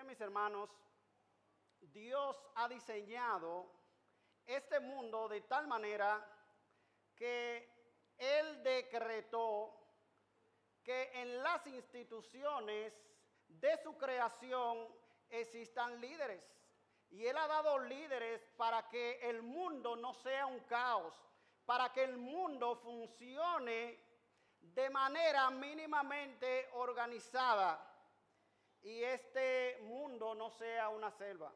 Miren, mis hermanos, Dios ha diseñado este mundo de tal manera que Él decretó que en las instituciones de su creación existan líderes. Y Él ha dado líderes para que el mundo no sea un caos, para que el mundo funcione de manera mínimamente organizada y este mundo no sea una selva.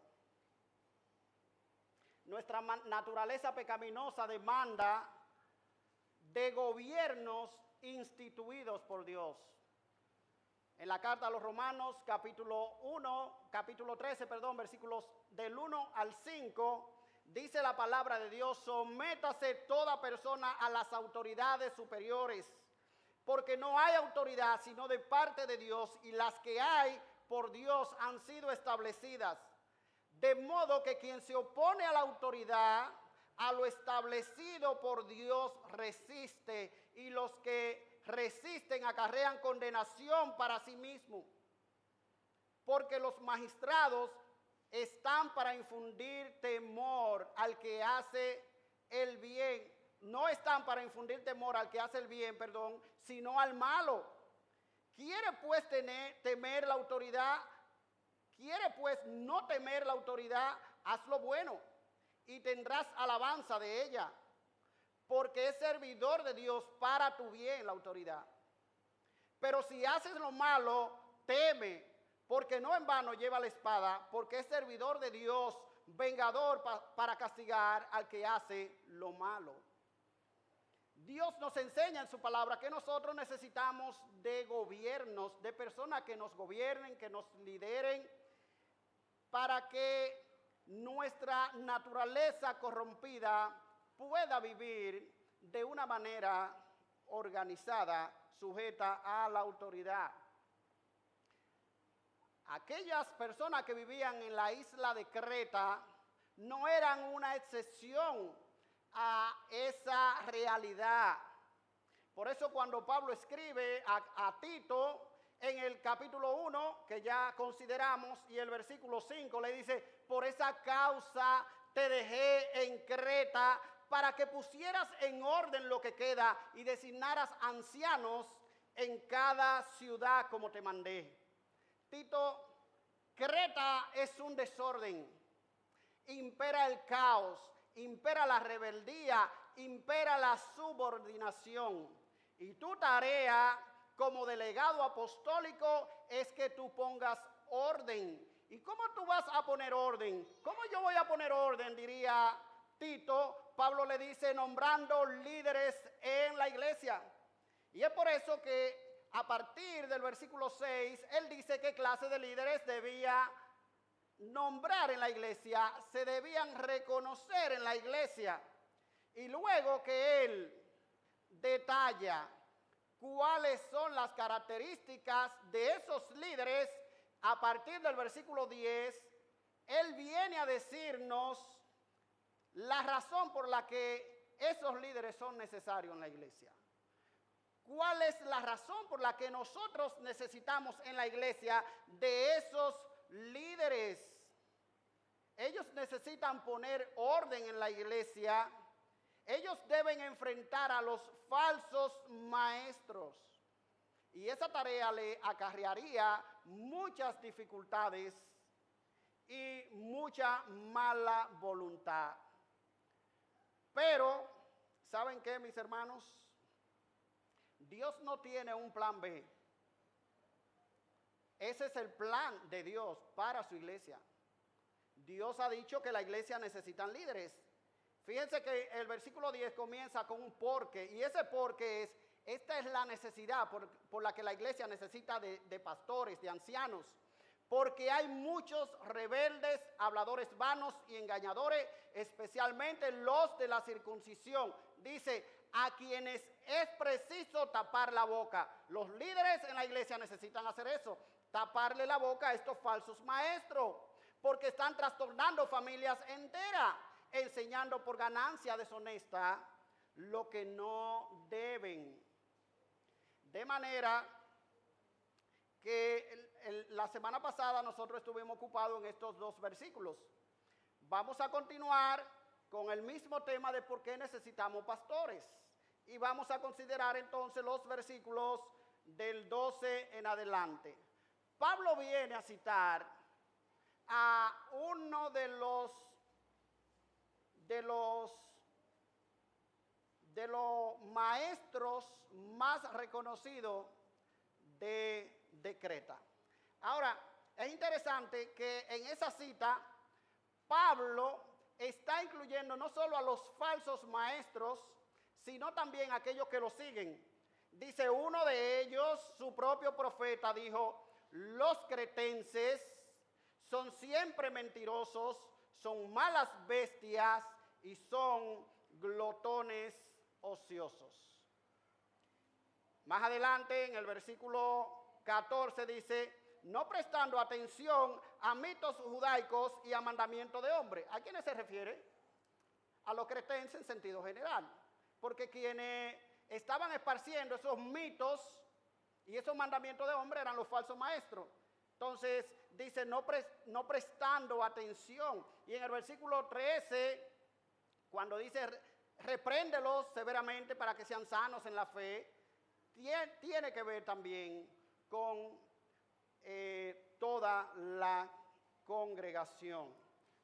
Nuestra naturaleza pecaminosa demanda de gobiernos instituidos por Dios. En la carta a los Romanos, capítulo 13, versículos del 1 al 5, dice la palabra de Dios: sométase toda persona a las autoridades superiores, porque no hay autoridad sino de parte de Dios, y las que hay por Dios han sido establecidas. De modo que quien se opone a la autoridad, a lo establecido por Dios, resiste, y los que resisten acarrean condenación para sí mismos. Porque los magistrados están para infundir temor al que hace el bien. No están para infundir temor al que hace el bien, sino al malo. ¿Quiere pues temer la autoridad? ¿Quiere pues no temer la autoridad? Haz lo bueno y tendrás alabanza de ella, porque es servidor de Dios para tu bien la autoridad. Pero si haces lo malo, teme, porque no en vano lleva la espada, porque es servidor de Dios, vengador para castigar al que hace lo malo. Dios nos enseña en su palabra que nosotros necesitamos de gobiernos, de personas que nos gobiernen, que nos lideren, para que nuestra naturaleza corrompida pueda vivir de una manera organizada, sujeta a la autoridad. Aquellas personas que vivían en la isla de Creta no eran una excepción a esa realidad. Por eso cuando Pablo escribe a Tito, en el capítulo 1, que ya consideramos, y el versículo 5, le dice: por esa causa te dejé en Creta, para que pusieras en orden lo que queda y designaras ancianos en cada ciudad como te mandé. Tito, Creta es un desorden, impera el caos, impera la rebeldía, impera la subordinación. Y tu tarea como delegado apostólico es que tú pongas orden. ¿Y cómo tú vas a poner orden? ¿Cómo yo voy a poner orden? Diría Tito. Pablo le dice: nombrando líderes en la iglesia. Y es por eso que a partir del versículo 6, él dice qué clase de líderes debía nombrar en la iglesia, se debían reconocer en la iglesia. Y luego que él detalla cuáles son las características de esos líderes, a partir del versículo 10, él viene a decirnos la razón por la que esos líderes son necesarios en la iglesia. ¿Cuál es la razón por la que nosotros necesitamos en la iglesia de esos líderes? Ellos necesitan poner orden en la iglesia. Ellos deben enfrentar a los falsos maestros. Y esa tarea le acarrearía muchas dificultades y mucha mala voluntad. Pero, ¿saben qué, mis hermanos? Dios no tiene un plan B. Ese es el plan de Dios para su iglesia. Dios ha dicho que la iglesia necesita líderes. Fíjense que el versículo 10 comienza con un porque, y ese porque es: esta es la necesidad por la que la iglesia necesita de pastores, de ancianos, porque hay muchos rebeldes, habladores vanos y engañadores, especialmente los de la circuncisión. Dice: a quienes es preciso tapar la boca. Los líderes en la iglesia necesitan hacer eso, taparle la boca a estos falsos maestros, porque están trastornando familias enteras, enseñando por ganancia deshonesta lo que no deben. De manera que la semana pasada nosotros estuvimos ocupados en estos dos versículos. Vamos a continuar con el mismo tema de por qué necesitamos pastores. Y vamos a considerar entonces los versículos del 12 en adelante. Pablo viene a citar a uno de los maestros más reconocidos de Creta. Ahora, es interesante que en esa cita Pablo está incluyendo no solo a los falsos maestros, sino también a aquellos que lo siguen. Dice uno de ellos, su propio profeta, dijo: los cretenses son siempre mentirosos, son malas bestias y son glotones ociosos. Más adelante, en el versículo 14 dice: no prestando atención a mitos judaicos y a mandamientos de hombre. ¿A quiénes se refiere? A los cretenses en sentido general. Porque quienes estaban esparciendo esos mitos y esos mandamientos de hombre eran los falsos maestros. Entonces dice no prestando atención. Y en el versículo 13, cuando dice repréndelos severamente para que sean sanos en la fe, tiene que ver también con toda la congregación.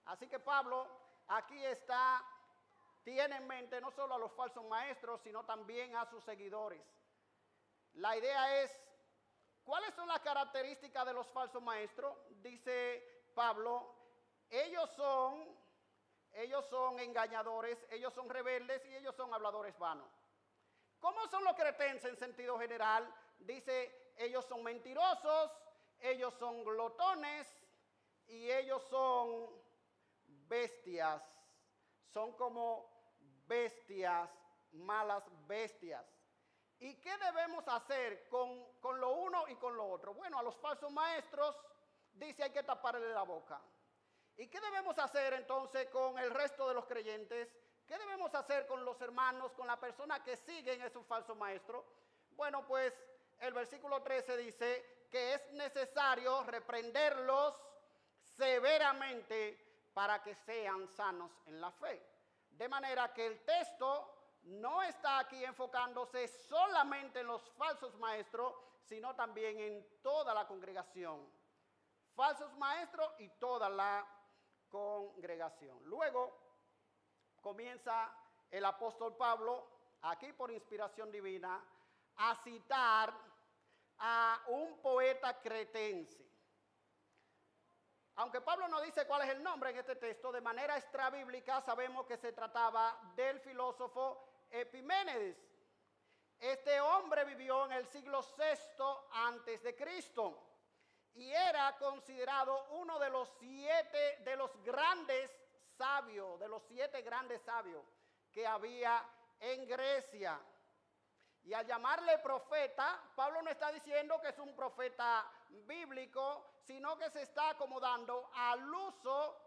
Así que Pablo aquí tiene en mente no solo a los falsos maestros, sino también a sus seguidores. La idea es, ¿cuáles son las características de los falsos maestros? Dice Pablo, ellos son engañadores, ellos son rebeldes y ellos son habladores vanos. ¿Cómo son los cretenses en sentido general? Dice, ellos son mentirosos, ellos son glotones y ellos son bestias. Son como bestias, malas bestias. ¿Y qué debemos hacer con lo uno y con lo otro? Bueno, a los falsos maestros dice hay que taparle la boca. ¿Y qué debemos hacer entonces con el resto de los creyentes? ¿Qué debemos hacer con los hermanos, con las personas que siguen esos falsos maestros? Bueno, pues el versículo 13 dice que es necesario reprenderlos severamente para que sean sanos en la fe. De manera que el texto no está aquí enfocándose solamente en los falsos maestros, sino también en toda la congregación. Falsos maestros y toda la congregación. Luego comienza el apóstol Pablo, aquí por inspiración divina, a citar a un poeta cretense. Aunque Pablo no dice cuál es el nombre en este texto, de manera extrabíblica sabemos que se trataba del filósofo Epiménides. Este hombre vivió en el siglo VI antes de Cristo y era considerado uno de los siete grandes sabios que había en Grecia. Y al llamarle profeta, Pablo no está diciendo que es un profeta bíblico, sino que se está acomodando al uso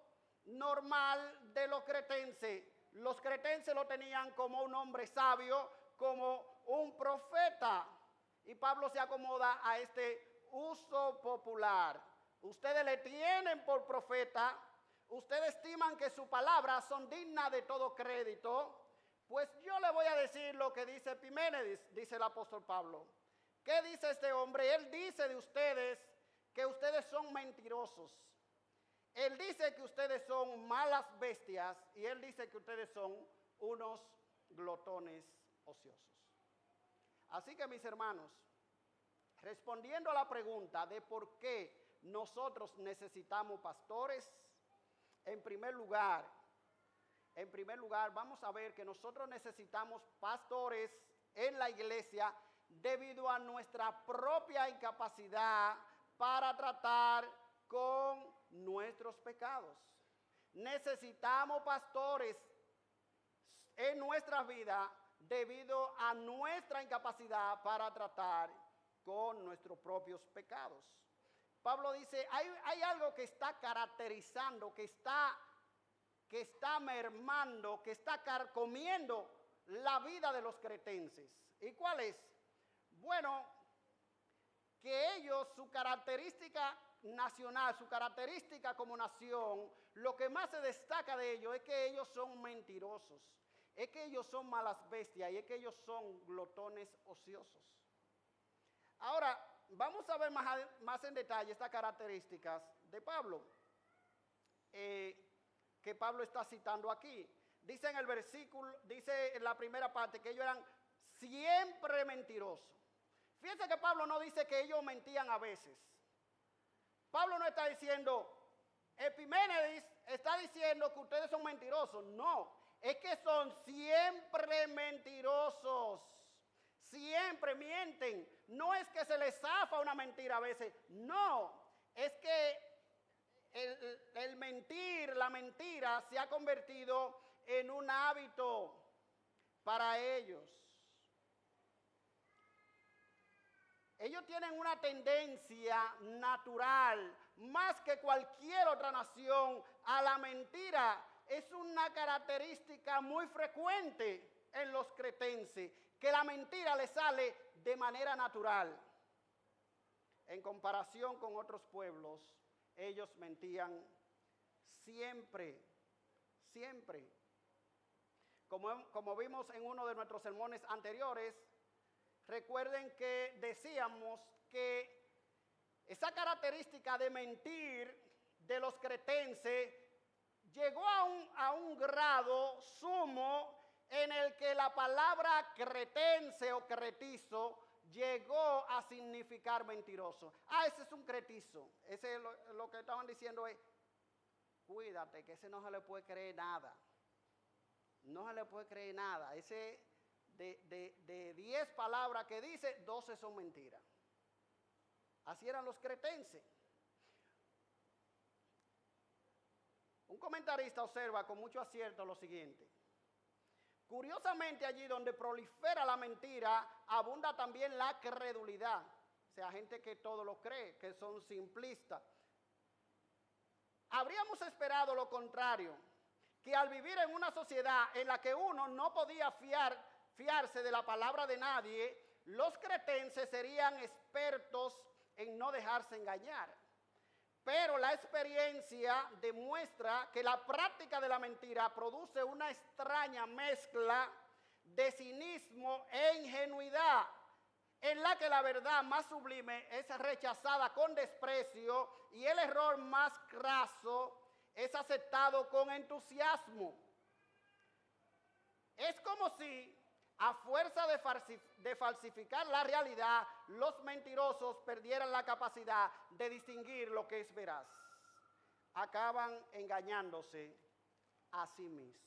normal de los cretenses. Los cretenses lo tenían como un hombre sabio, como un profeta. Y Pablo se acomoda a este uso popular. Ustedes le tienen por profeta, ustedes estiman que sus palabras son dignas de todo crédito. Pues yo le voy a decir lo que dice Epiménides, dice el apóstol Pablo. ¿Qué dice este hombre? Él dice de ustedes que ustedes son mentirosos. Él dice que ustedes son malas bestias y él dice que ustedes son unos glotones ociosos. Así que mis hermanos, respondiendo a la pregunta de por qué nosotros necesitamos pastores, en primer lugar, vamos a ver que nosotros necesitamos pastores en la iglesia debido a nuestra propia incapacidad para tratar con nuestros pecados. Necesitamos pastores en nuestra vida debido a nuestra incapacidad para tratar con nuestros propios pecados. Pablo dice, hay algo que está caracterizando, que está mermando, que está carcomiendo la vida de los cretenses. ¿Y cuál es? Bueno, que ellos, su característica nacional, su característica como nación, lo que más se destaca de ellos es que ellos son mentirosos, es que ellos son malas bestias y es que ellos son glotones ociosos. Ahora, vamos a ver más en detalle estas características de Pablo, que Pablo está citando aquí. Dice en el versículo, dice en la primera parte que ellos eran siempre mentirosos. Fíjense que Pablo no dice que ellos mentían a veces. Pablo no está diciendo, Epiménides está diciendo que ustedes son mentirosos. No, es que son siempre mentirosos. Siempre mienten. No es que se les zafa una mentira a veces. No, es que el mentir, la mentira se ha convertido en un hábito para ellos. Ellos tienen una tendencia natural, más que cualquier otra nación, a la mentira. Es una característica muy frecuente en los cretenses, que la mentira les sale de manera natural. En comparación con otros pueblos, ellos mentían siempre, siempre. Como vimos en uno de nuestros sermones anteriores, recuerden que decíamos que esa característica de mentir de los cretenses llegó a un grado sumo en el que la palabra cretense o cretizo llegó a significar mentiroso. Ese es un cretizo. Ese es lo que estaban diciendo es, cuídate, que ese no se le puede creer nada. No se le puede creer nada. Ese de 10 palabras que dice, 12 son mentiras. Así eran los cretenses. Un comentarista observa con mucho acierto lo siguiente. Curiosamente, allí donde prolifera la mentira, abunda también la credulidad. O sea, gente que todo lo cree, que son simplistas. Habríamos esperado lo contrario, que al vivir en una sociedad en la que uno no podía fiarse de la palabra de nadie, los cretenses serían expertos en no dejarse engañar. Pero la experiencia demuestra que la práctica de la mentira produce una extraña mezcla de cinismo e ingenuidad, en la que la verdad más sublime es rechazada con desprecio y el error más craso es aceptado con entusiasmo. Es como si, a fuerza de falsificar la realidad, los mentirosos perdieran la capacidad de distinguir lo que es veraz. Acaban engañándose a sí mismos.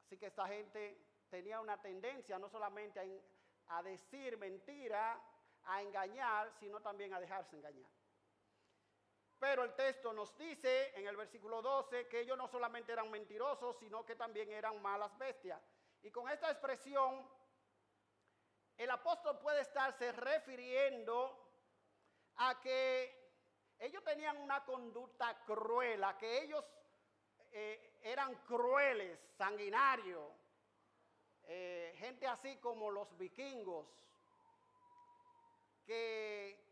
Así que esta gente tenía una tendencia no solamente a decir mentira, a engañar, sino también a dejarse engañar. Pero el texto nos dice en el versículo 12 que ellos no solamente eran mentirosos, sino que también eran malas bestias. Y con esta expresión, el apóstol puede estarse refiriendo a que ellos tenían una conducta cruel, a que ellos eran crueles, sanguinarios, gente así como los vikingos, que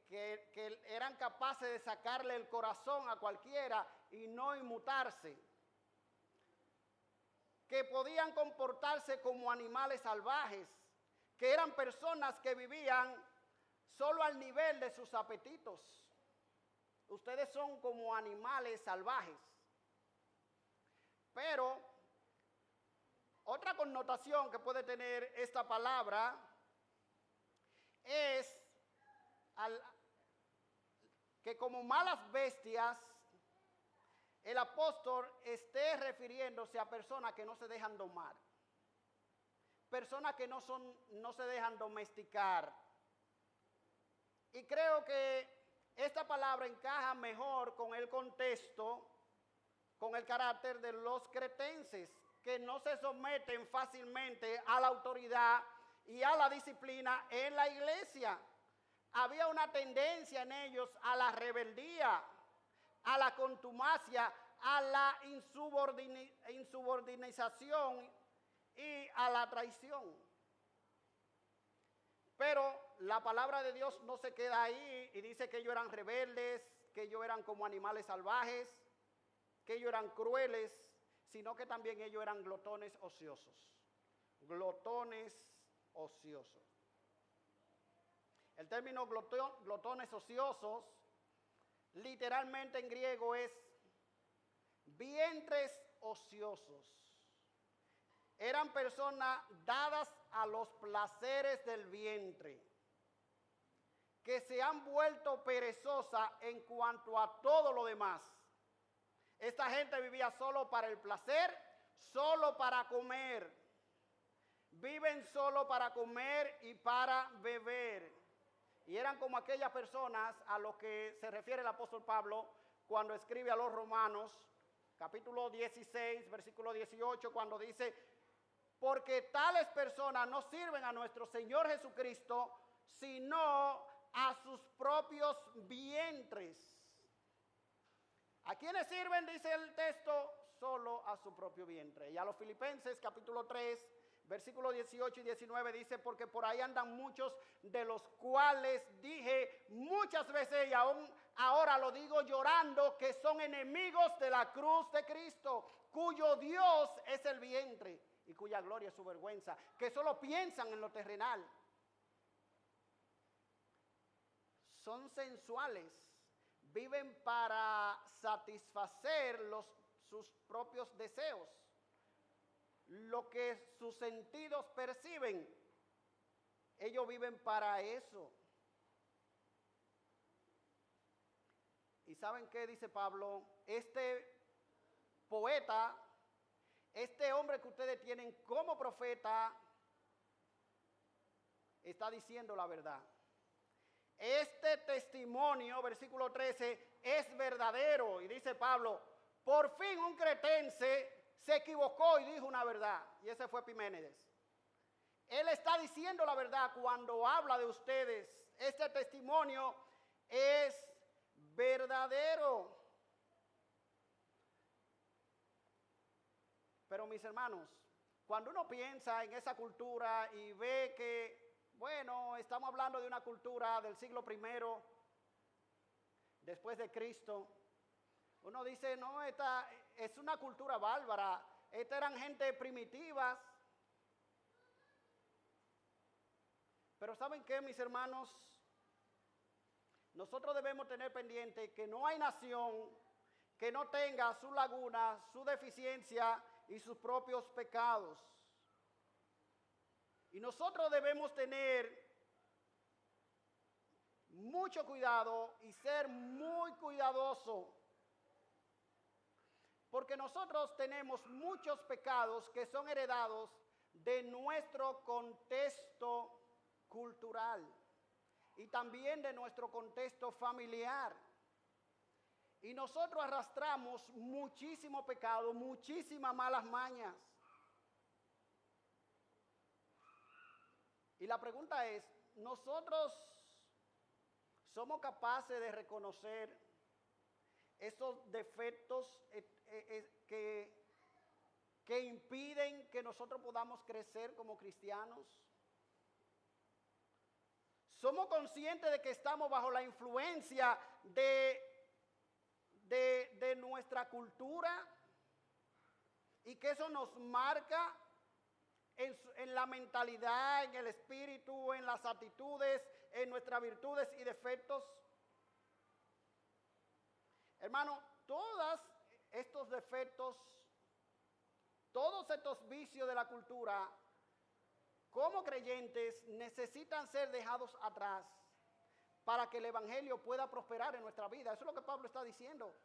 eran capaces de sacarle el corazón a cualquiera y no inmutarse, que podían comportarse como animales salvajes, que eran personas que vivían solo al nivel de sus apetitos. Ustedes son como animales salvajes. Pero otra connotación que puede tener esta palabra es que como malas bestias, el apóstol esté refiriéndose a personas que no se dejan domar, personas que no se dejan domesticar. Y creo que esta palabra encaja mejor con el contexto, con el carácter de los cretenses, que no se someten fácilmente a la autoridad y a la disciplina en la iglesia. Había una tendencia en ellos a la rebeldía, a la contumacia, a la insubordinación y a la traición. Pero la palabra de Dios no se queda ahí y dice que ellos eran rebeldes, que ellos eran como animales salvajes, que ellos eran crueles, sino que también ellos eran glotones ociosos. Glotones ociosos. El término glotones ociosos, literalmente en griego es vientres ociosos. Eran personas dadas a los placeres del vientre, que se han vuelto perezosas en cuanto a todo lo demás. Esta gente vivía solo para el placer, solo para comer. Viven solo para comer y para beber. Y eran como aquellas personas a los que se refiere el apóstol Pablo cuando escribe a los Romanos, capítulo 16, versículo 18, cuando dice: porque tales personas no sirven a nuestro Señor Jesucristo, sino a sus propios vientres. ¿A quiénes sirven? Dice el texto, solo a su propio vientre. Y a los Filipenses, capítulo 3, versículos 18 y 19 dice: porque por ahí andan muchos, de los cuales dije muchas veces y aún ahora lo digo llorando, que son enemigos de la cruz de Cristo, cuyo Dios es el vientre y cuya gloria es su vergüenza, que solo piensan en lo terrenal. Son sensuales, viven para satisfacer sus propios deseos, lo que sus sentidos perciben. Ellos viven para eso. ¿Y saben qué dice Pablo? Este poeta, este hombre que ustedes tienen como profeta, está diciendo la verdad. Este testimonio, versículo 13, es verdadero. Y dice Pablo, por fin un cretense se equivocó y dijo una verdad. Y ese fue Epiménides. Él está diciendo la verdad cuando habla de ustedes. Este testimonio es verdadero. Pero mis hermanos, cuando uno piensa en esa cultura y ve que, bueno, estamos hablando de una cultura del siglo I después de Cristo, uno dice, no, esta es una cultura bárbara, estas eran gente primitivas. Pero ¿saben qué, mis hermanos? Nosotros debemos tener pendiente que no hay nación que no tenga su laguna, su deficiencia y sus propios pecados. Y nosotros debemos tener mucho cuidado y ser muy cuidadosos, porque nosotros tenemos muchos pecados que son heredados de nuestro contexto cultural y también de nuestro contexto familiar. Y nosotros arrastramos muchísimo pecado, muchísimas malas mañas. Y la pregunta es, ¿nosotros somos capaces de reconocer esos defectos que impiden que nosotros podamos crecer como cristianos? ¿Somos conscientes de que estamos bajo la influencia de nuestra cultura y que eso nos marca en la mentalidad, en el espíritu, en las actitudes, en nuestras virtudes y defectos? Hermano, todos estos defectos, todos estos vicios de la cultura, como creyentes, necesitan ser dejados atrás para que el evangelio pueda prosperar en nuestra vida. Eso es lo que Pablo está diciendo.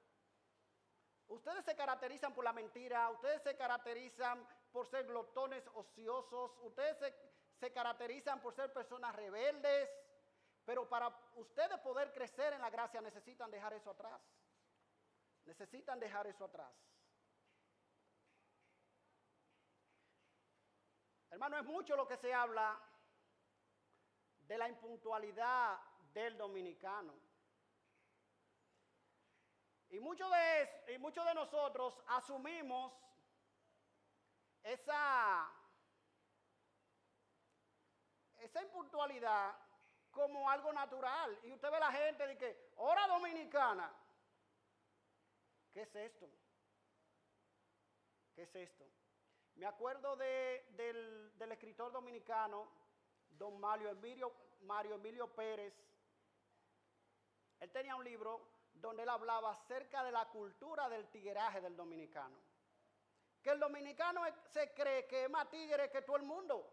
Ustedes se caracterizan por la mentira, ustedes se caracterizan por ser glotones ociosos, ustedes se caracterizan por ser personas rebeldes, pero para ustedes poder crecer en la gracia necesitan dejar eso atrás. Necesitan dejar eso atrás. Hermano, es mucho lo que se habla de la impuntualidad del dominicano. Y muchos de nosotros asumimos esa impuntualidad como algo natural. Y usted ve la gente de que, hora dominicana. ¿Qué es esto? ¿Qué es esto? Me acuerdo del escritor dominicano, don Mario Emilio Pérez. Él tenía un libro donde él hablaba acerca de la cultura del tigueraje del dominicano. Que el dominicano se cree que es más tigre que todo el mundo.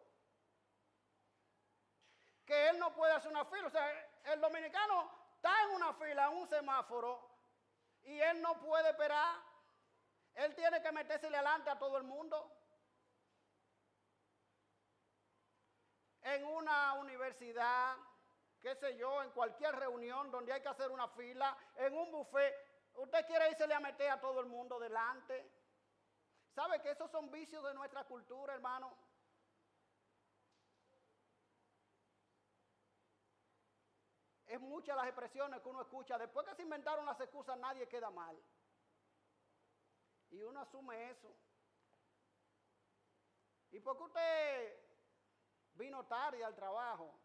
Que él no puede hacer una fila. O sea, el dominicano está en una fila, en un semáforo, y él no puede esperar. Él tiene que meterse adelante a todo el mundo. En una universidad, qué sé yo, en cualquier reunión donde hay que hacer una fila, en un buffet, usted quiere irse a meter a todo el mundo delante. ¿Sabe que esos son vicios de nuestra cultura, hermano? Es muchas las expresiones que uno escucha. Después que se inventaron las excusas, nadie queda mal. Y uno asume eso. ¿Y por qué usted vino tarde al trabajo?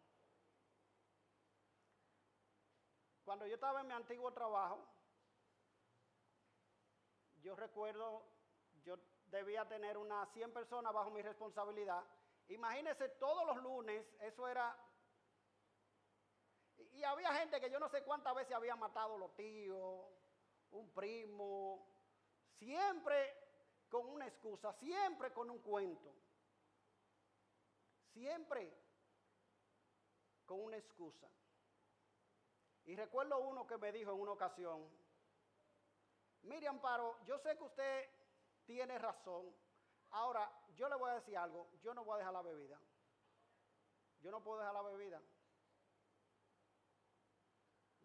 Cuando yo estaba en mi antiguo trabajo, yo recuerdo, yo debía tener unas 100 personas bajo mi responsabilidad. Imagínense, todos los lunes, eso era... Y había gente que yo no sé cuántas veces había matado los tíos, un primo, siempre con una excusa, siempre con un cuento. Siempre con una excusa. Y recuerdo uno que me dijo en una ocasión, mire Amparo, yo sé que usted tiene razón. Ahora, yo le voy a decir algo, yo no voy a dejar la bebida. Yo no puedo dejar la bebida.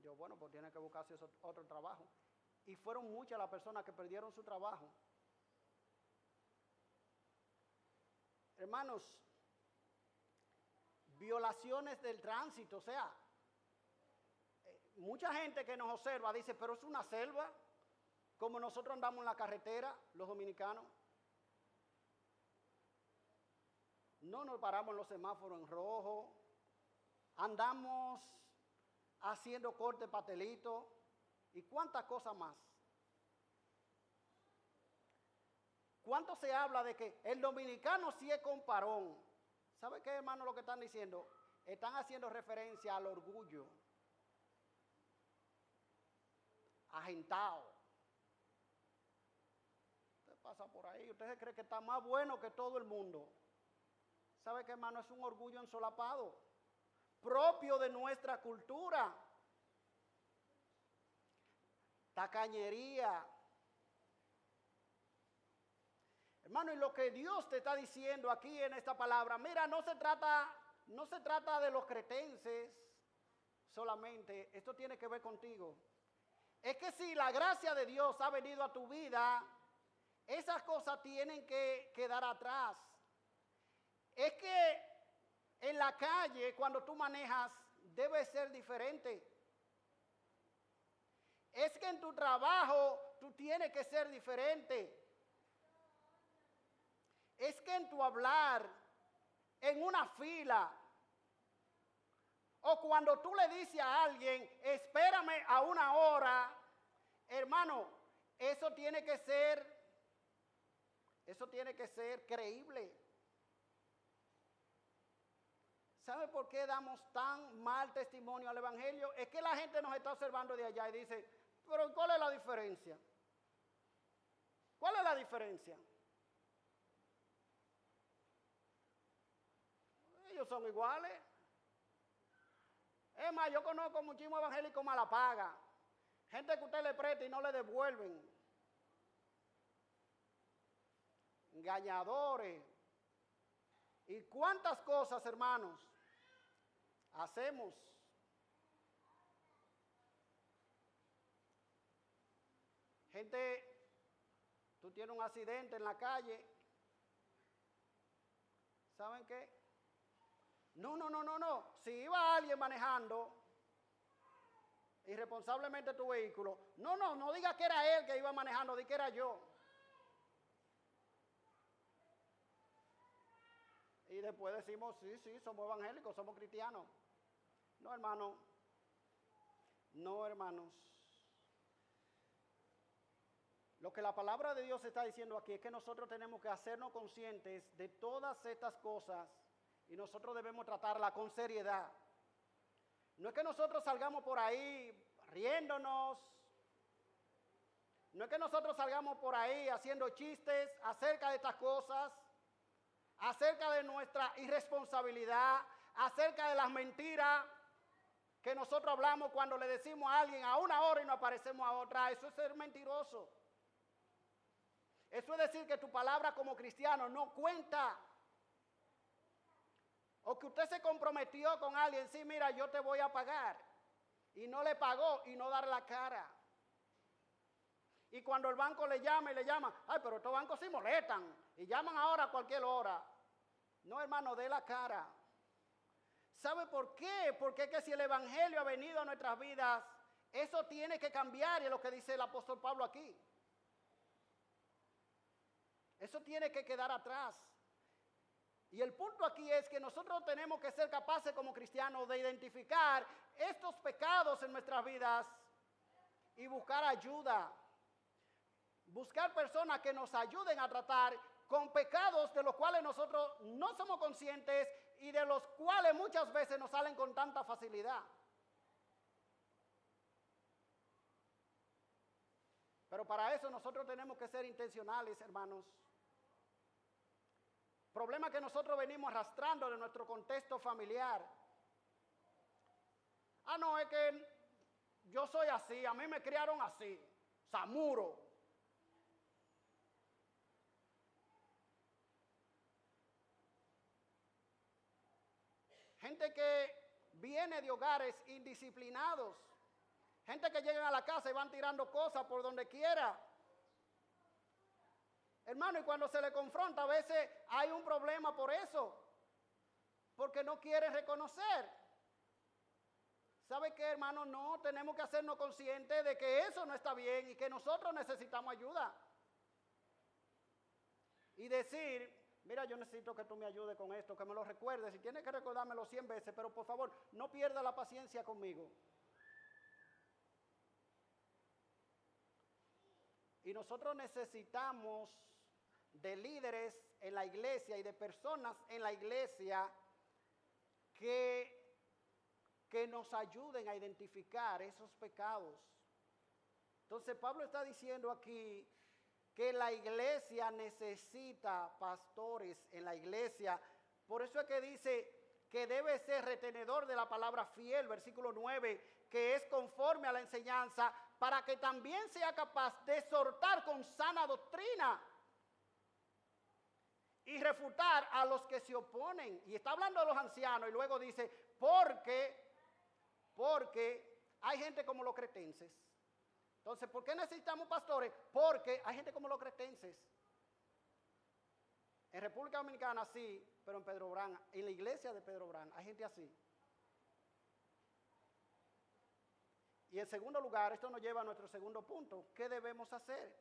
Yo, bueno, pues tiene que buscarse otro trabajo. Y fueron muchas las personas que perdieron su trabajo. Hermanos, violaciones del tránsito, o sea, mucha gente que nos observa dice, pero es una selva, como nosotros andamos en la carretera, los dominicanos. No nos paramos en los semáforos en rojo, andamos haciendo corte pastelito y cuántas cosas más. ¿Cuánto se habla de que el dominicano sí es comparón? ¿Sabe qué, hermano, lo que están diciendo? Están haciendo referencia al orgullo. Agentado. Usted pasa por ahí, usted se cree que está más bueno que todo el mundo. ¿Sabe qué, hermano? Es un orgullo ensolapado, propio de nuestra cultura. Tacañería. Hermano, y lo que Dios te está diciendo aquí en esta palabra, mira, no se trata de los cretenses solamente, esto tiene que ver contigo. Es que si la gracia de Dios ha venido a tu vida, esas cosas tienen que quedar atrás. Es que en la calle, cuando tú manejas, debe ser diferente. Es que en tu trabajo tú tienes que ser diferente. Es que en tu hablar, en una fila, o cuando tú le dices a alguien, espérame a una hora, hermano, eso tiene que ser creíble. ¿Sabe por qué damos tan mal testimonio al Evangelio? Es que la gente nos está observando de allá y dice, pero ¿cuál es la diferencia? ¿Cuál es la diferencia? Ellos son iguales. Es más, yo conozco muchísimos evangélicos mala paga. Gente que usted le presta y no le devuelven. Engañadores. ¿Y cuántas cosas, hermanos, hacemos? Gente, tú tienes un accidente en la calle. ¿Saben qué? No. Si iba alguien manejando irresponsablemente tu vehículo, no diga que era él que iba manejando, di que era yo. Y después decimos, sí, somos evangélicos, somos cristianos. No, hermano. No, hermanos. Lo que la palabra de Dios está diciendo aquí es que nosotros tenemos que hacernos conscientes de todas estas cosas y nosotros debemos tratarlas con seriedad. No es que nosotros salgamos por ahí riéndonos, no es que nosotros salgamos por ahí haciendo chistes acerca de estas cosas, acerca de nuestra irresponsabilidad, acerca de las mentiras que nosotros hablamos cuando le decimos a alguien a una hora y no aparecemos a otra. Eso es ser mentiroso. Eso es decir que tu palabra como cristiano no cuenta. O que usted se comprometió con alguien, sí, mira, yo te voy a pagar. Y no le pagó y no dar la cara. Y cuando el banco le llama y le llama, ay, pero estos bancos sí molestan. Y llaman ahora a cualquier hora. No, hermano, dé la cara. ¿Sabe por qué? Porque es que si el evangelio ha venido a nuestras vidas, eso tiene que cambiar, y es lo que dice el apóstol Pablo aquí. Eso tiene que quedar atrás. Y el punto aquí es que nosotros tenemos que ser capaces como cristianos de identificar estos pecados en nuestras vidas y buscar ayuda. Buscar personas que nos ayuden a tratar con pecados de los cuales nosotros no somos conscientes y de los cuales muchas veces nos salen con tanta facilidad. Pero para eso nosotros tenemos que ser intencionales, hermanos. Problemas que nosotros venimos arrastrando de nuestro contexto familiar. Ah, no, es que yo soy así, a mí me criaron así, samuro. Gente que viene de hogares indisciplinados. Gente que llegan a la casa y van tirando cosas por donde quiera. Hermano, y cuando se le confronta, a veces hay un problema por eso. Porque no quieren reconocer. ¿Sabe qué, hermano? No, tenemos que hacernos conscientes de que eso no está bien y que nosotros necesitamos ayuda. Y decir, mira, yo necesito que tú me ayudes con esto, que me lo recuerdes. Si tienes que recordármelo 100 veces, pero por favor, no pierda la paciencia conmigo. Y nosotros necesitamos de líderes en la iglesia y de personas en la iglesia que nos ayuden a identificar esos pecados. Entonces Pablo está diciendo aquí que la iglesia necesita pastores en la iglesia. Por eso es que dice que debe ser retenedor de la palabra fiel, versículo 9, que es conforme a la enseñanza, para que también sea capaz de exhortar con sana doctrina y refutar a los que se oponen. Y está hablando de los ancianos y luego dice, porque hay gente como los cretenses. Entonces, ¿por qué necesitamos pastores? Porque hay gente como los cretenses. En República Dominicana sí, pero en Pedro Brán, en la iglesia de Pedro Brán, hay gente así. Y en segundo lugar, esto nos lleva a nuestro segundo punto. ¿Qué debemos hacer?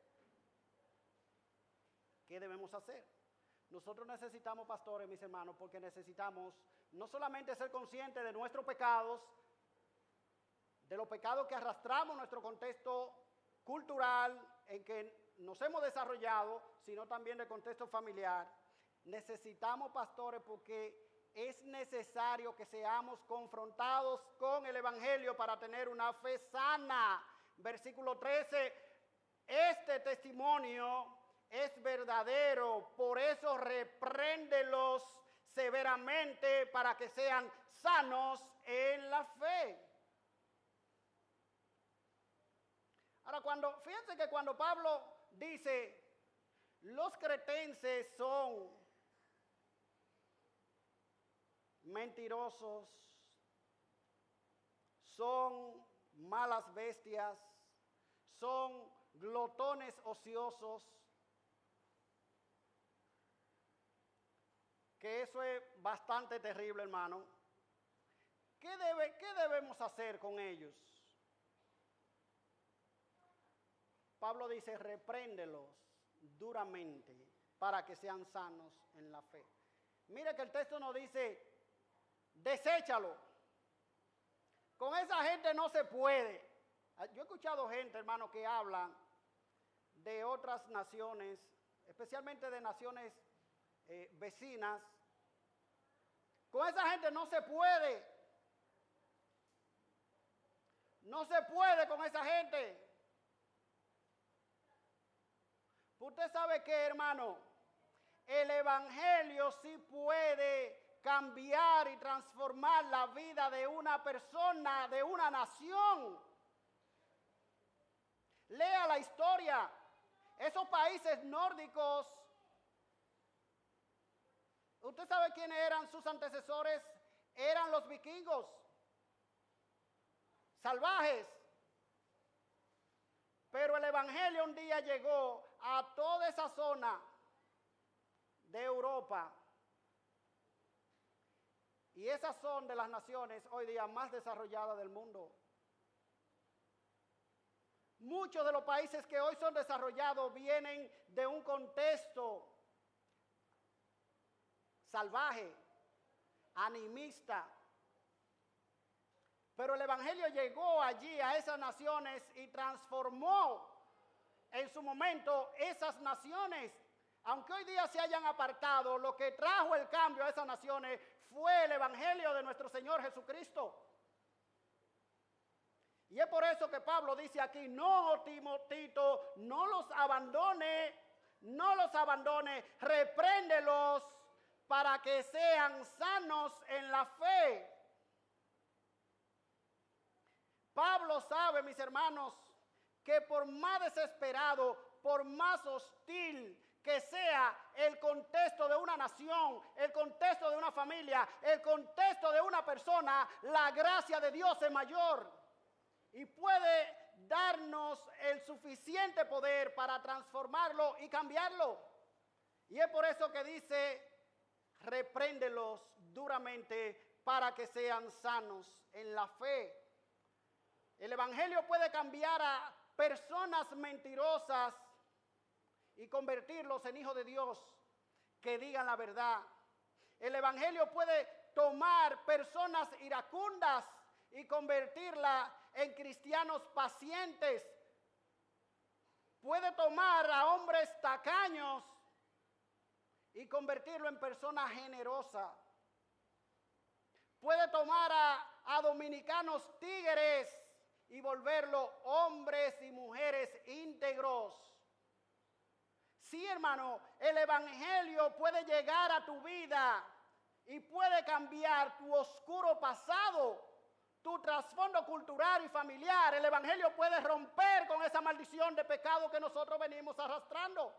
¿Qué debemos hacer? Nosotros necesitamos pastores, mis hermanos, porque necesitamos no solamente ser conscientes de nuestros pecados, de los pecados que arrastramos en nuestro contexto cultural en que nos hemos desarrollado, sino también del contexto familiar. Necesitamos pastores porque es necesario que seamos confrontados con el evangelio para tener una fe sana. Versículo 13, este testimonio es verdadero, por eso repréndelos severamente para que sean sanos en la fe. Ahora, fíjense que cuando Pablo dice, los cretenses son mentirosos, son malas bestias, son glotones ociosos, que eso es bastante terrible, hermano. ¿Qué debemos hacer con ellos? Pablo dice, repréndelos duramente para que sean sanos en la fe. Mire que el texto nos dice, deséchalo. Con esa gente no se puede. Yo he escuchado gente, hermano, que hablan de otras naciones, especialmente de naciones vecinas. Con esa gente no se puede. No se puede con esa gente. Usted sabe que, hermano, el evangelio sí puede cambiar y transformar la vida de una persona, de una nación. Lea la historia. Esos países nórdicos, ¿usted sabe quiénes eran sus antecesores? Eran los vikingos, salvajes. Pero el evangelio un día llegó a toda esa zona de Europa. Y esas son de las naciones hoy día más desarrolladas del mundo. Muchos de los países que hoy son desarrollados vienen de un contexto salvaje, animista. Pero el evangelio llegó allí a esas naciones y transformó en su momento esas naciones. Aunque hoy día se hayan apartado, lo que trajo el cambio a esas naciones fue el evangelio de nuestro Señor Jesucristo. Y es por eso que Pablo dice aquí, no, Timoteo, no los abandone, repréndelos para que sean sanos en la fe. Pablo sabe, mis hermanos, que por más desesperado, por más hostil que sea el contexto de una nación, el contexto de una familia, el contexto de una persona, la gracia de Dios es mayor y puede darnos el suficiente poder para transformarlo y cambiarlo. Y es por eso que dice, repréndelos duramente para que sean sanos en la fe. El evangelio puede cambiar a personas mentirosas y convertirlos en hijos de Dios que digan la verdad. El evangelio puede tomar personas iracundas y convertirlas en cristianos pacientes. Puede tomar a hombres tacaños y convertirlo en personas generosas. Puede tomar a dominicanos tigres y volverlos hombres y mujeres íntegros. Sí, hermano, el evangelio puede llegar a tu vida y puede cambiar tu oscuro pasado, tu trasfondo cultural y familiar. El evangelio puede romper con esa maldición de pecado que nosotros venimos arrastrando.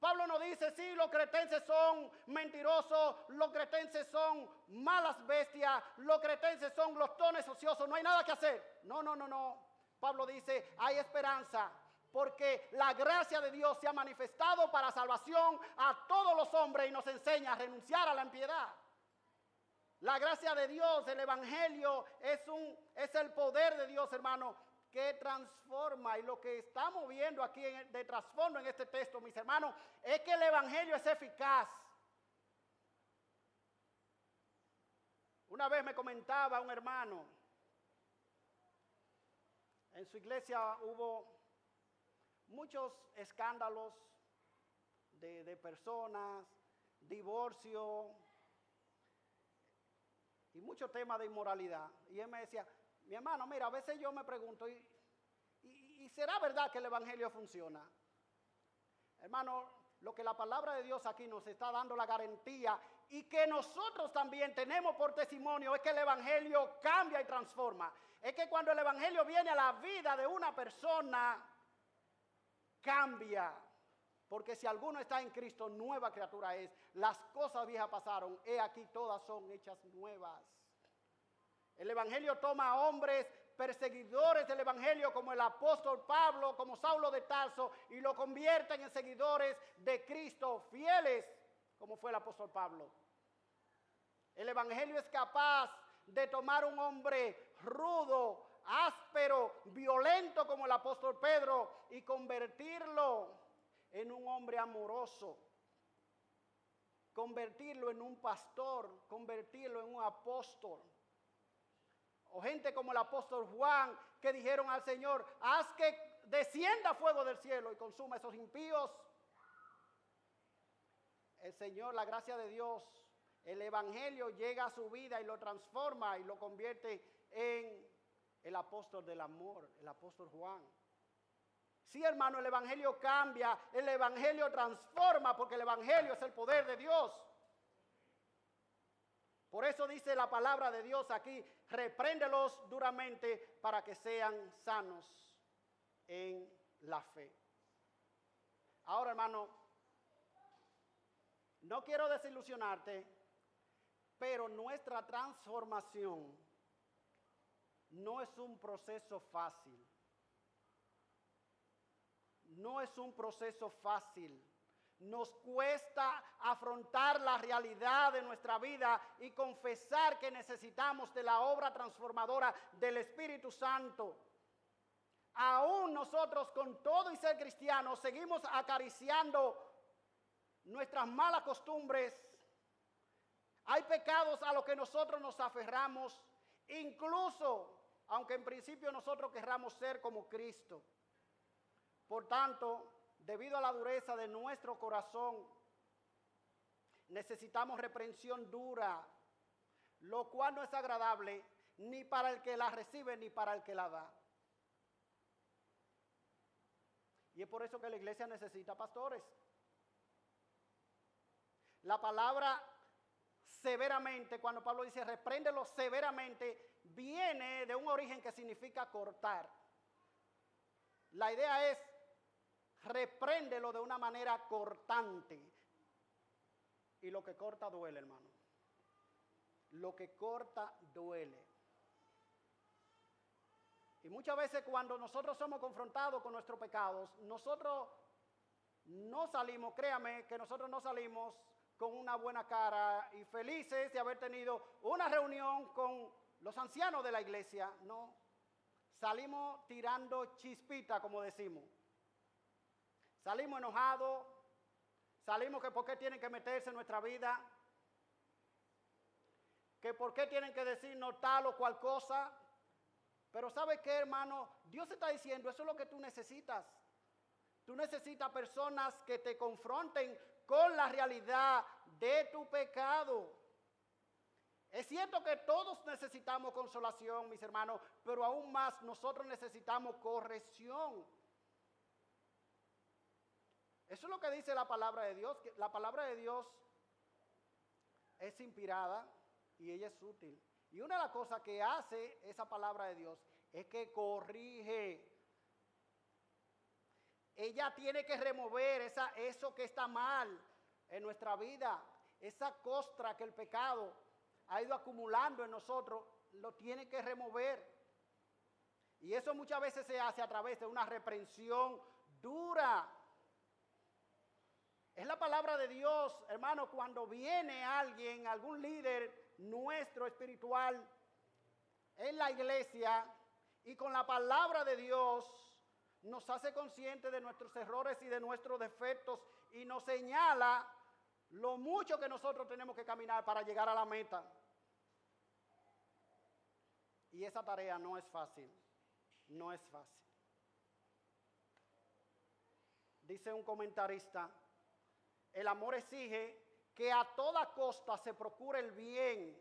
Pablo nos dice, sí, los cretenses son mentirosos, los cretenses son malas bestias, los cretenses son glotones ociosos, no hay nada que hacer. No. Pablo dice, hay esperanza, porque la gracia de Dios se ha manifestado para salvación a todos los hombres y nos enseña a renunciar a la impiedad. La gracia de Dios, el evangelio, es el poder de Dios, hermano, que transforma. Y lo que estamos viendo aquí de trasfondo en este texto, mis hermanos, es que el evangelio es eficaz. Una vez me comentaba un hermano, en su iglesia hubo muchos escándalos de personas, divorcio y muchos temas de inmoralidad. Y él me decía, mi hermano, mira, a veces yo me pregunto, ¿y será verdad que el evangelio funciona? Hermano, lo que la palabra de Dios aquí nos está dando la garantía y que nosotros también tenemos por testimonio es que el evangelio cambia y transforma. Es que cuando el evangelio viene a la vida de una persona, cambia. Porque si alguno está en Cristo, nueva criatura es. Las cosas viejas pasaron, he aquí todas son hechas nuevas. El evangelio toma a hombres perseguidores del evangelio como el apóstol Pablo, como Saulo de Tarso, y lo convierten en seguidores de Cristo, fieles como fue el apóstol Pablo. El evangelio es capaz de tomar un hombre rudo, áspero, violento como el apóstol Pedro y convertirlo en un hombre amoroso, convertirlo en un pastor, convertirlo en un apóstol. o gente como el apóstol Juan, que dijeron al Señor, haz que descienda fuego del cielo y consuma esos impíos. El Señor, la gracia de Dios, el evangelio llega a su vida y lo transforma y lo convierte en el apóstol del amor, el apóstol Juan. Sí, hermano, el evangelio cambia, el evangelio transforma, porque el evangelio es el poder de Dios. Por eso dice la palabra de Dios aquí, repréndelos duramente para que sean sanos en la fe. Ahora, hermano, no quiero desilusionarte, pero nuestra transformación no es un proceso fácil. No es un proceso fácil. Nos cuesta afrontar la realidad de nuestra vida y confesar que necesitamos de la obra transformadora del Espíritu Santo. Aún nosotros, con todo y ser cristianos, seguimos acariciando nuestras malas costumbres. Hay pecados a los que nosotros nos aferramos, incluso aunque en principio nosotros querramos ser como Cristo. Por tanto, debido a la dureza de nuestro corazón, necesitamos reprensión dura, lo cual no es agradable ni para el que la recibe ni para el que la da. Y es por eso que la iglesia necesita pastores. La palabra severamente, cuando Pablo dice repréndelo severamente, viene de un origen que significa cortar. La idea es repréndelo de una manera cortante. Y lo que corta duele, hermano. Lo que corta duele. Y muchas veces cuando nosotros somos confrontados con nuestros pecados, nosotros no salimos, créame que nosotros no salimos con una buena cara y felices de haber tenido una reunión con los ancianos de la iglesia. No, salimos tirando chispita, como decimos. Salimos enojados, salimos que por qué tienen que meterse en nuestra vida, que por qué tienen que decirnos tal o cual cosa. Pero ¿sabe qué, hermano? Dios está diciendo, eso es lo que tú necesitas. Tú necesitas personas que te confronten con la realidad de tu pecado. Es cierto que todos necesitamos consolación, mis hermanos, pero aún más nosotros necesitamos corrección. Eso es lo que dice la palabra de Dios, que la palabra de Dios es inspirada y ella es útil. Y una de las cosas que hace esa palabra de Dios es que corrige. Ella tiene que remover eso que está mal en nuestra vida, esa costra que el pecado ha ido acumulando en nosotros, lo tiene que remover. Y eso muchas veces se hace a través de una reprensión dura. Es la palabra de Dios, hermano, cuando viene alguien, algún líder nuestro espiritual en la iglesia y con la palabra de Dios nos hace conscientes de nuestros errores y de nuestros defectos y nos señala lo mucho que nosotros tenemos que caminar para llegar a la meta. Y esa tarea no es fácil, no es fácil. Dice un comentarista, el amor exige que a toda costa se procure el bien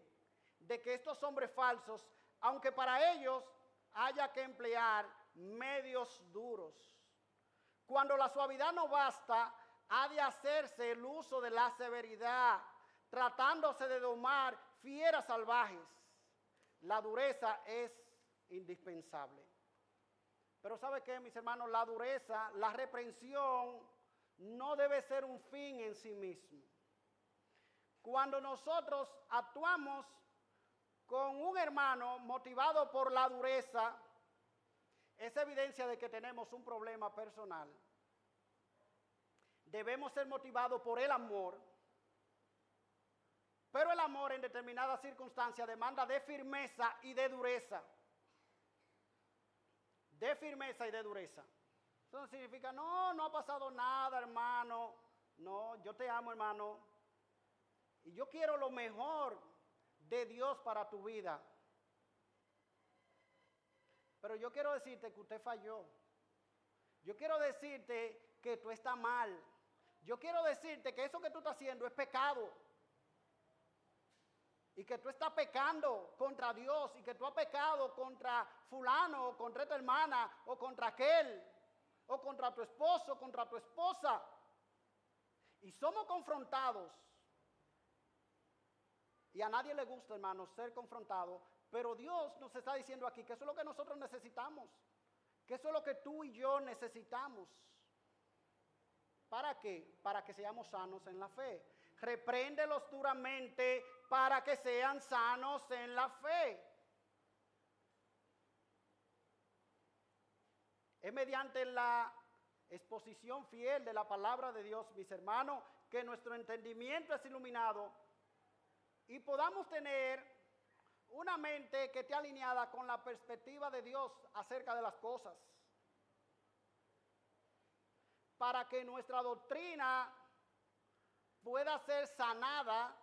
de que estos hombres falsos, aunque para ellos haya que emplear medios duros. Cuando la suavidad no basta, ha de hacerse el uso de la severidad, tratándose de domar fieras salvajes. La dureza es indispensable. Pero ¿sabe qué, mis hermanos? La dureza, la reprensión, no debe ser un fin en sí mismo. Cuando nosotros actuamos con un hermano motivado por la dureza, es evidencia de que tenemos un problema personal. Debemos ser motivados por el amor, pero el amor en determinadas circunstancias demanda de firmeza y de dureza. De firmeza y de dureza. Eso no significa, no ha pasado nada, hermano. No, yo te amo, hermano. Y yo quiero lo mejor de Dios para tu vida. Pero yo quiero decirte que usted falló. Yo quiero decirte que tú estás mal. Yo quiero decirte que eso que tú estás haciendo es pecado. Y que tú estás pecando contra Dios. Y que tú has pecado contra fulano, o contra esta hermana, o contra aquel, o contra tu esposo, o contra tu esposa. Y somos confrontados. Y a nadie le gusta, hermanos, ser confrontado. Pero Dios nos está diciendo aquí que eso es lo que nosotros necesitamos. Que eso es lo que tú y yo necesitamos. ¿Para qué? Para que seamos sanos en la fe. Repréndelos duramente para que sean sanos en la fe. Es mediante la exposición fiel de la palabra de Dios, mis hermanos, que nuestro entendimiento es iluminado y podamos tener una mente que esté alineada con la perspectiva de Dios acerca de las cosas. Para que nuestra doctrina pueda ser sanada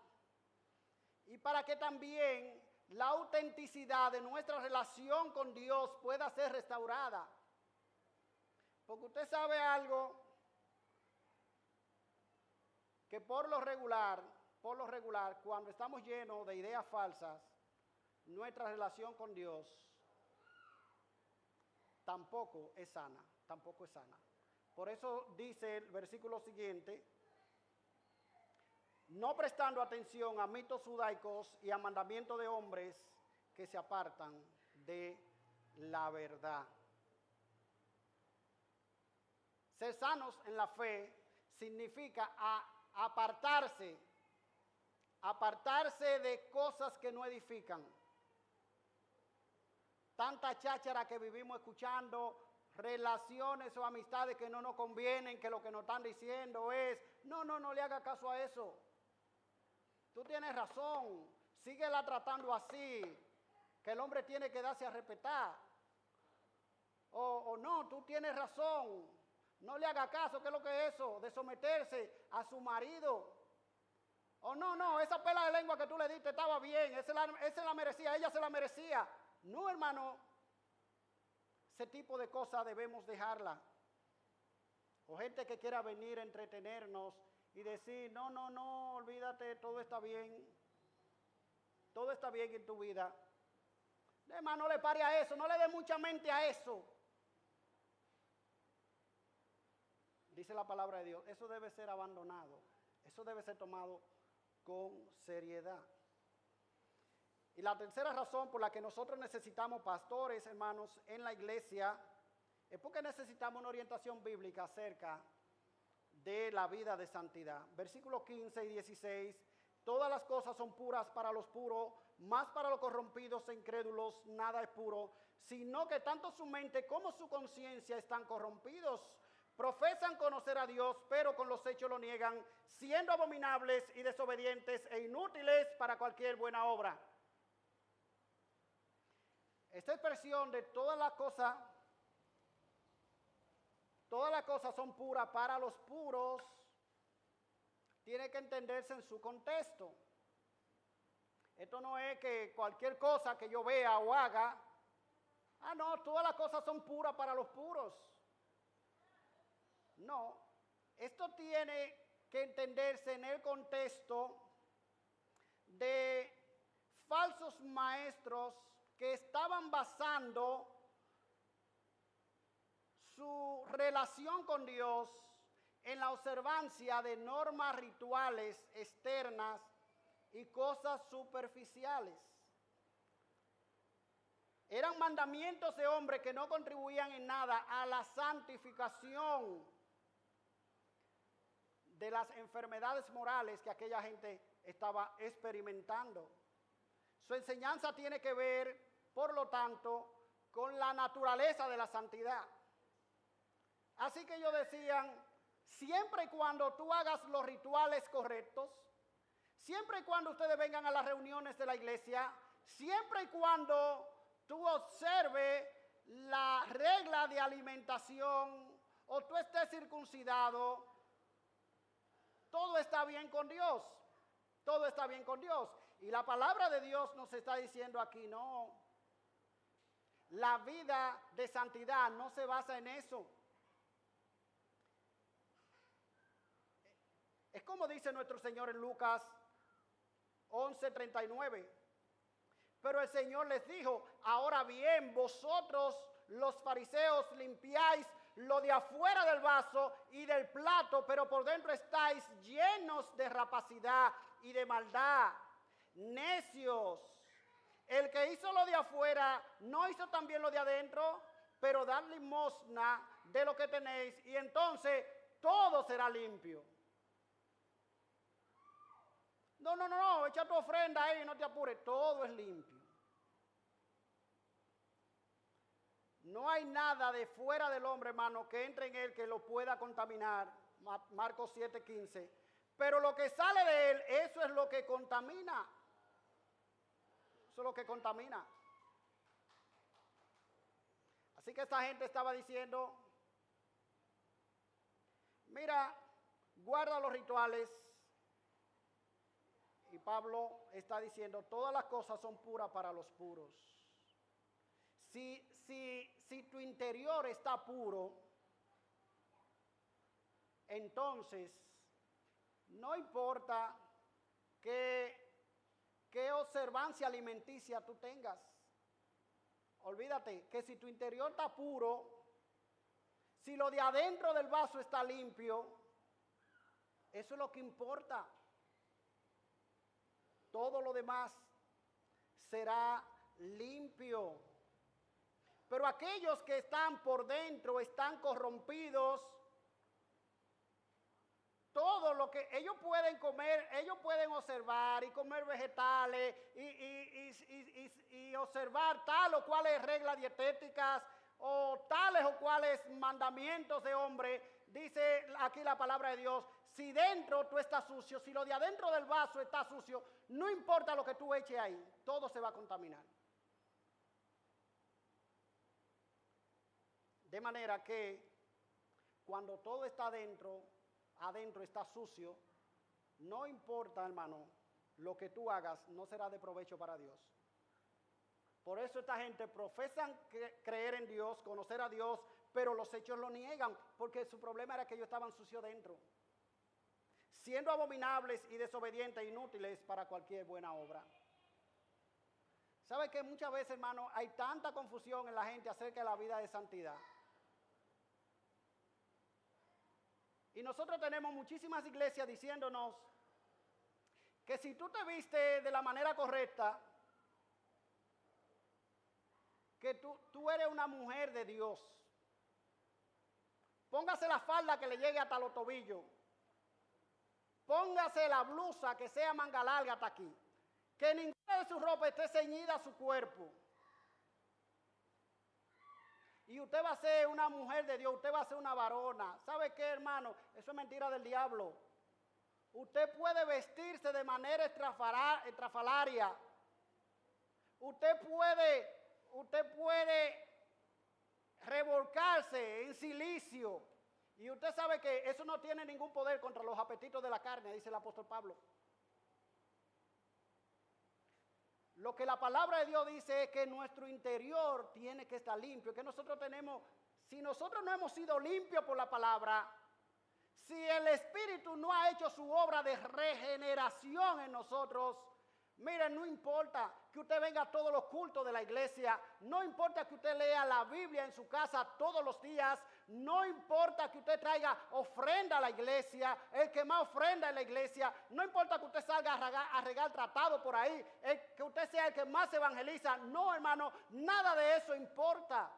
y para que también la autenticidad de nuestra relación con Dios pueda ser restaurada. Porque usted sabe algo, que por lo regular, cuando estamos llenos de ideas falsas, nuestra relación con Dios tampoco es sana. Por eso dice el versículo siguiente: no prestando atención a mitos judaicos y a mandamientos de hombres que se apartan de la verdad. Ser sanos en la fe significa apartarse de cosas que no edifican. Tanta cháchara que vivimos escuchando, relaciones o amistades que no nos convienen, que lo que nos están diciendo es, no le haga caso a eso. Tú tienes razón, síguela tratando así, que el hombre tiene que darse a respetar. O no, tú tienes razón, no le haga caso, ¿qué es lo que es eso? De someterse a su marido. O no, esa pela de lengua que tú le diste estaba bien, esa la merecía, ella se la merecía. No, hermano, ese tipo de cosas debemos dejarla. O gente que quiera venir a entretenernos y decir, no, olvídate, todo está bien en tu vida. Hermano, no le pare a eso, no le dé mucha mente a eso. Dice la palabra de Dios, eso debe ser abandonado, eso debe ser tomado con seriedad. Y la tercera razón por la que nosotros necesitamos pastores, hermanos, en la iglesia, es porque necesitamos una orientación bíblica acerca de la vida de santidad. Versículos 15 y 16, todas las cosas son puras para los puros, más para los corrompidos e incrédulos nada es puro, sino que tanto su mente como su conciencia están corrompidos. Profesan conocer a Dios, pero con los hechos lo niegan, siendo abominables y desobedientes e inútiles para cualquier buena obra. Esta expresión de todas las cosas son puras para los puros, tiene que entenderse en su contexto. Esto no es que cualquier cosa que yo vea o haga, todas las cosas son puras para los puros. No, esto tiene que entenderse en el contexto de falsos maestros que estaban basando su relación con Dios en la observancia de normas rituales externas y cosas superficiales. Eran mandamientos de hombres que no contribuían en nada a la santificación de las enfermedades morales que aquella gente estaba experimentando. Su enseñanza tiene que ver, por lo tanto, con la naturaleza de la santidad. Así que ellos decían, siempre y cuando tú hagas los rituales correctos, siempre y cuando ustedes vengan a las reuniones de la iglesia, siempre y cuando tú observes la regla de alimentación o tú estés circuncidado, todo está bien con Dios. Todo está bien con Dios. Y la palabra de Dios nos está diciendo aquí, no. La vida de santidad no se basa en eso. Es como dice nuestro Señor en Lucas 11:39. Pero el Señor les dijo, ahora bien, vosotros los fariseos limpiáis lo de afuera del vaso y del plato, pero por dentro estáis llenos de rapacidad y de maldad. Necios, el que hizo lo de afuera, ¿no hizo también lo de adentro? Pero dad limosna de lo que tenéis y entonces todo será limpio. No, echa tu ofrenda ahí, no te apures, todo es limpio. No hay nada de fuera del hombre, hermano, que entre en él que lo pueda contaminar. Marcos 7:15. Pero lo que sale de él, eso es lo que contamina. Eso es lo que contamina. Así que esta gente estaba diciendo, mira, guarda los rituales. Y Pablo está diciendo, todas las cosas son puras para los puros. Si tu interior está puro, entonces no importa qué observancia alimenticia tú tengas. Olvídate que si tu interior está puro, si lo de adentro del vaso está limpio, eso es lo que importa. Todo lo demás será limpio. Pero aquellos que están por dentro están corrompidos. Todo lo que ellos pueden comer, ellos pueden observar y comer vegetales y observar tal o cuales reglas dietéticas o tales o cuales mandamientos de hombre. Dice aquí la palabra de Dios, si dentro tú estás sucio, si lo de adentro del vaso está sucio, no importa lo que tú eches ahí, todo se va a contaminar. De manera que cuando todo está adentro está sucio, no importa, hermano, lo que tú hagas no será de provecho para Dios. Por eso esta gente profesan creer en Dios, conocer a Dios, pero los hechos lo niegan, porque su problema era que ellos estaban sucios dentro, siendo abominables y desobedientes, inútiles para cualquier buena obra. ¿Sabe que muchas veces, hermano, hay tanta confusión en la gente acerca de la vida de santidad? Y nosotros tenemos muchísimas iglesias diciéndonos que si tú te vistes de la manera correcta, que tú eres una mujer de Dios. Póngase la falda que le llegue hasta los tobillos. Póngase la blusa que sea manga larga hasta aquí. Que ninguna de sus ropas esté ceñida a su cuerpo. Y usted va a ser una mujer de Dios, usted va a ser una varona. ¿Sabe qué, hermano? Eso es mentira del diablo. Usted puede vestirse de manera estrafalaria. Usted puede revolcarse en silicio. Y usted sabe que eso no tiene ningún poder contra los apetitos de la carne, dice el apóstol Pablo. Lo que la palabra de Dios dice es que nuestro interior tiene que estar limpio, que nosotros tenemos, si nosotros no hemos sido limpios por la palabra, si el Espíritu no ha hecho su obra de regeneración en nosotros, miren, no importa que usted venga a todos los cultos de la iglesia, no importa que usted lea la Biblia en su casa todos los días, no importa que usted traiga ofrenda a la iglesia, el que más ofrenda en la iglesia, no importa que usted salga a regar tratado por ahí, que usted sea el que más evangeliza, no, hermano, nada de eso importa.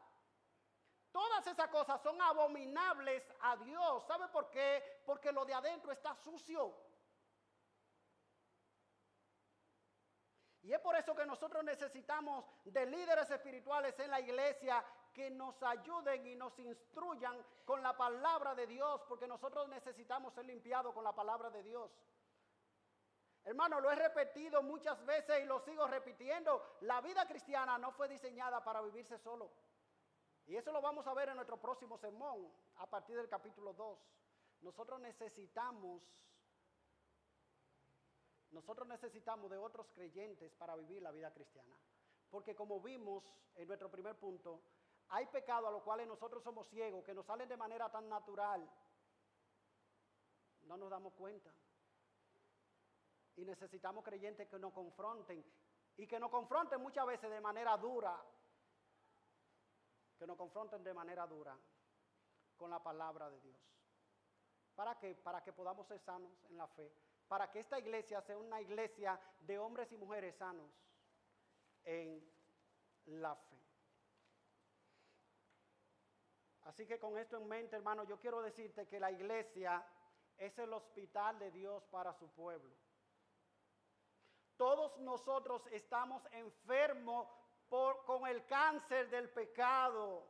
Todas esas cosas son abominables a Dios. ¿Sabe por qué? Porque lo de adentro está sucio. Y es por eso que nosotros necesitamos de líderes espirituales en la iglesia que nos ayuden y nos instruyan con la palabra de Dios, porque nosotros necesitamos ser limpiados con la palabra de Dios. Hermano, lo he repetido muchas veces y lo sigo repitiendo. La vida cristiana no fue diseñada para vivirse solo. Y eso lo vamos a ver en nuestro próximo sermón, a partir del capítulo 2. Nosotros necesitamos de otros creyentes para vivir la vida cristiana. Porque como vimos en nuestro primer punto, hay pecados a los cuales nosotros somos ciegos, que nos salen de manera tan natural, no nos damos cuenta. Y necesitamos creyentes que nos confronten, y que nos confronten muchas veces de manera dura, que nos confronten de manera dura con la palabra de Dios. ¿Para qué? Para que podamos ser sanos en la fe, para que esta iglesia sea una iglesia de hombres y mujeres sanos en la fe. Así que con esto en mente, hermano, yo quiero decirte que la iglesia es el hospital de Dios para su pueblo. Todos nosotros estamos enfermos con el cáncer del pecado.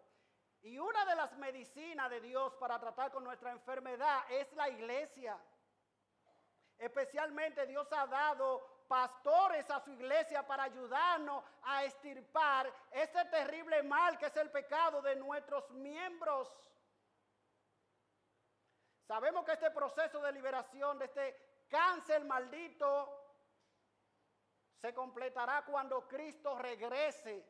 Y una de las medicinas de Dios para tratar con nuestra enfermedad es la iglesia. Especialmente Dios ha dado pastores a su iglesia para ayudarnos a extirpar este terrible mal que es el pecado de nuestros miembros. Sabemos que este proceso de liberación de este cáncer maldito se completará cuando Cristo regrese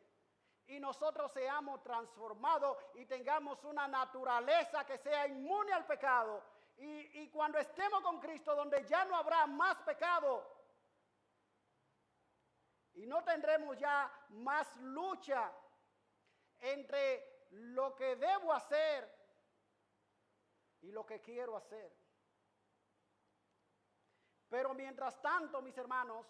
y nosotros seamos transformados y tengamos una naturaleza que sea inmune al pecado. Y cuando estemos con Cristo, donde ya no habrá más pecado y no tendremos ya más lucha entre lo que debo hacer y lo que quiero hacer. Pero mientras tanto, mis hermanos,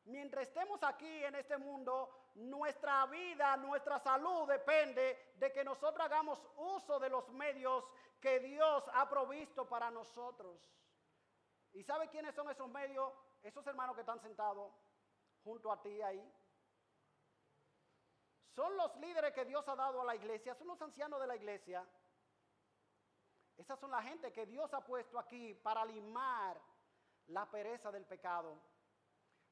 mientras estemos aquí en este mundo, nuestra vida, nuestra salud depende de que nosotros hagamos uso de los medios que Dios ha provisto para nosotros. ¿Y sabe quiénes son esos medios? Esos hermanos que están sentados junto a ti ahí. Son los líderes que Dios ha dado a la iglesia, son los ancianos de la iglesia. Esas son la gente que Dios ha puesto aquí para limar la pereza del pecado,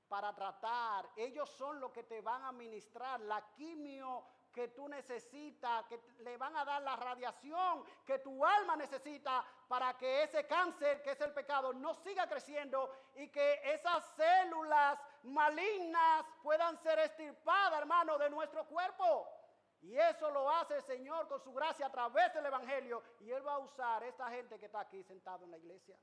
para tratar. Ellos son los que te van a administrar la quimio que tú necesitas, que le van a dar la radiación que tu alma necesita para que ese cáncer, que es el pecado, no siga creciendo y que esas células malignas puedan ser extirpadas, hermano, de nuestro cuerpo. Y eso lo hace el Señor con su gracia a través del Evangelio. Y Él va a usar a esta gente que está aquí sentado en la iglesia.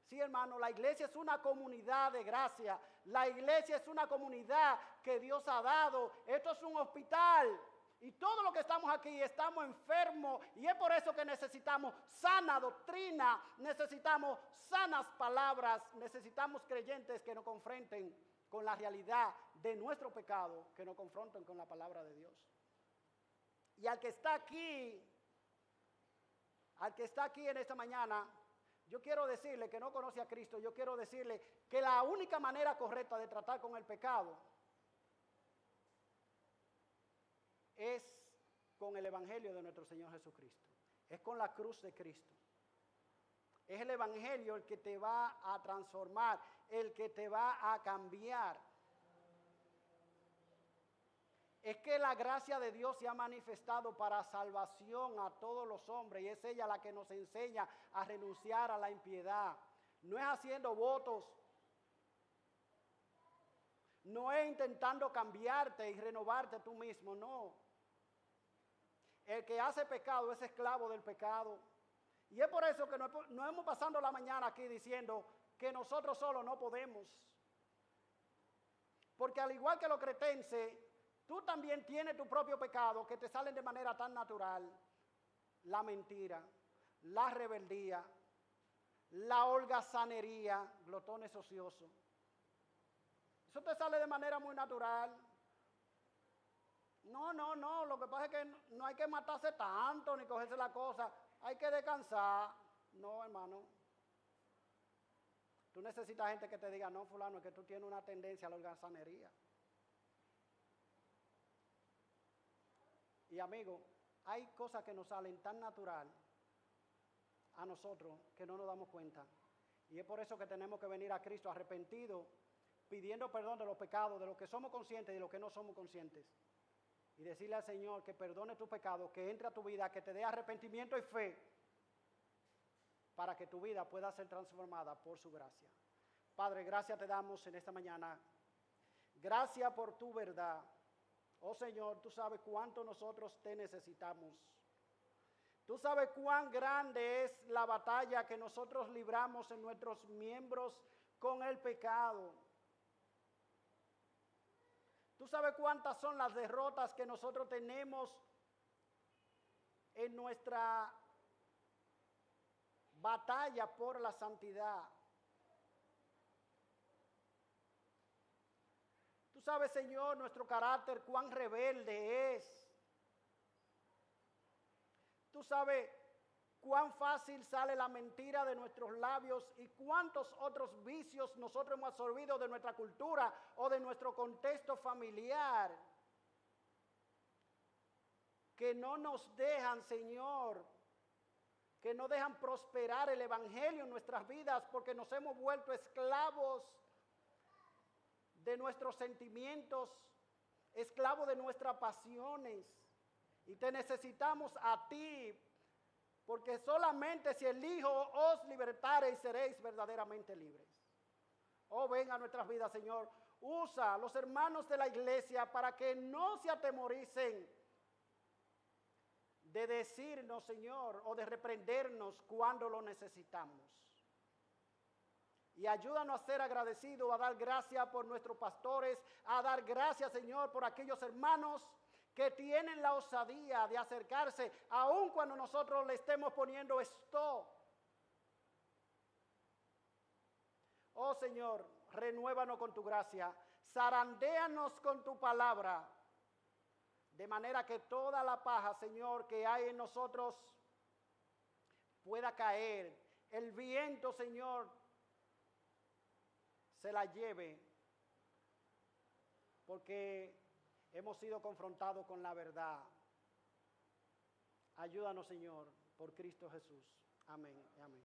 Sí, hermano, la iglesia es una comunidad de gracia. La iglesia es una comunidad que Dios ha dado. Esto es un hospital. Y todos los que estamos aquí estamos enfermos. Y es por eso que necesitamos sana doctrina. Necesitamos sanas palabras. Necesitamos creyentes que nos confronten con la realidad de nuestro pecado. Que nos confronten con la palabra de Dios. Y al que está aquí en esta mañana, yo quiero decirle que no conoce a Cristo, yo quiero decirle que la única manera correcta de tratar con el pecado es con el Evangelio de nuestro Señor Jesucristo. Es con la cruz de Cristo. Es el Evangelio el que te va a transformar, el que te va a cambiar. Es que la gracia de Dios se ha manifestado para salvación a todos los hombres y es ella la que nos enseña a renunciar a la impiedad. No es haciendo votos, no es intentando cambiarte y renovarte tú mismo, no. El que hace pecado es esclavo del pecado. Y es por eso que no hemos pasado la mañana aquí diciendo que nosotros solos no podemos. Porque al igual que los cretenses, tú también tienes tu propio pecado que te salen de manera tan natural. La mentira, la rebeldía, la holgazanería, glotones ociosos. Eso te sale de manera muy natural. No, lo que pasa es que no hay que matarse tanto ni cogerse la cosa. Hay que descansar. No, hermano. Tú necesitas gente que te diga, no, fulano, es que tú tienes una tendencia a la holgazanería. Y amigo, hay cosas que nos salen tan natural a nosotros que no nos damos cuenta. Y es por eso que tenemos que venir a Cristo arrepentidos, pidiendo perdón de los pecados, de los que somos conscientes y de los que no somos conscientes. Y decirle al Señor que perdone tus pecados, que entre a tu vida, que te dé arrepentimiento y fe, para que tu vida pueda ser transformada por su gracia. Padre, gracias te damos en esta mañana. Gracias por tu verdad. Oh Señor, tú sabes cuánto nosotros te necesitamos. Tú sabes cuán grande es la batalla que nosotros libramos en nuestros miembros con el pecado. Tú sabes cuántas son las derrotas que nosotros tenemos en nuestra batalla por la santidad. Tú sabes, Señor, nuestro carácter, cuán rebelde es. Tú sabes cuán fácil sale la mentira de nuestros labios y cuántos otros vicios nosotros hemos absorbido de nuestra cultura o de nuestro contexto familiar que no nos dejan, Señor, que no dejan prosperar el evangelio en nuestras vidas porque nos hemos vuelto esclavos de nuestros sentimientos, esclavos de nuestras pasiones. Y te necesitamos a ti, porque solamente si el Hijo os libertareis, seréis verdaderamente libres. Oh, ven a nuestras vidas, Señor. Usa a los hermanos de la iglesia para que no se atemoricen de decirnos, Señor, o de reprendernos cuando lo necesitamos. Y ayúdanos a ser agradecidos, a dar gracias por nuestros pastores, a dar gracias, Señor, por aquellos hermanos que tienen la osadía de acercarse, aun cuando nosotros le estemos poniendo stop. Oh Señor, renuévanos con tu gracia, zarandéanos con tu palabra, de manera que toda la paja, Señor, que hay en nosotros pueda caer. El viento, Señor, se la lleve, porque hemos sido confrontados con la verdad. Ayúdanos, Señor, por Cristo Jesús. Amén. Amén.